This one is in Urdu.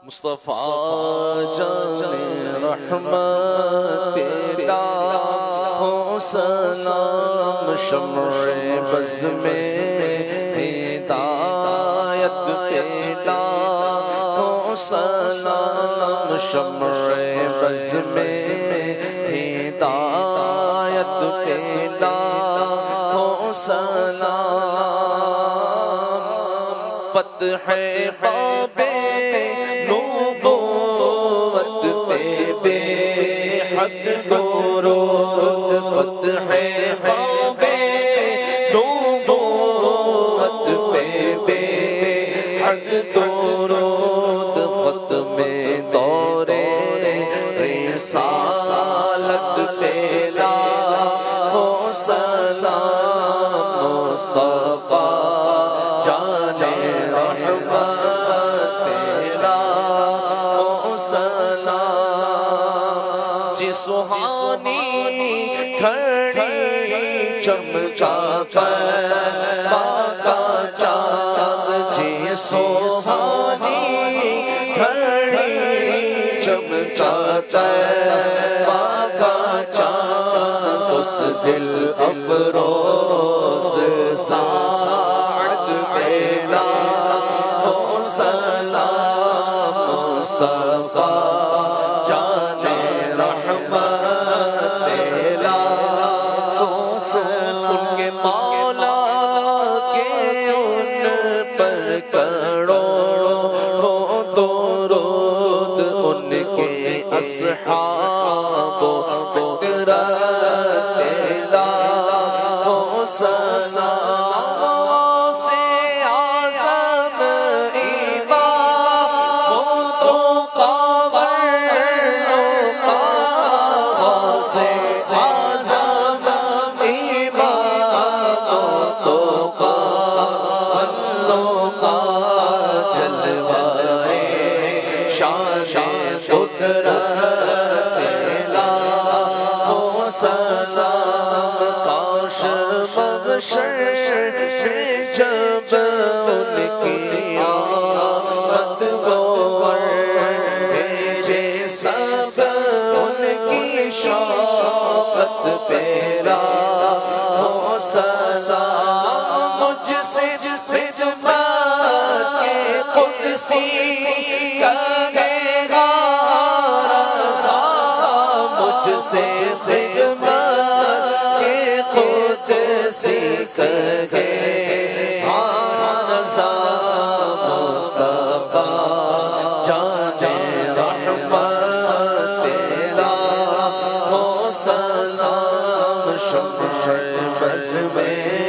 مصطفیٰ جان رحمت تیرا ہو سلام شمع بز میں ہدایت تیرا ہو سلام شمع بز میں ہدایت تیرا ہو سلام فتح باب حد درود فتح باب نبوت پہ بے حد درود ختم دور رسالت پہ لاکھوں سلام مصطفیٰ جان رحمت پہ لاکھوں سلام سہانی گھڑی چمکا کر باقا چاند جی سہانی گھڑی چمکا کر باقا چاند اس دل افروز ساعد پہ لاکھوں سلام مصطفیٰ اصحاب بکرت لاکھوں سلام سے اعظم امام تو قبروں کا سے اعظم امام تو قبروں کا جلوہ شان قدرت جب ان کی آمد گوہر بھیجے سب ان کی شوقت پہ لاکھوں سلام مجھ سے خدمت کے قدسی کرے گا رضا مجھ سے خدمت کے قدسی کرے سلام شمع بز میں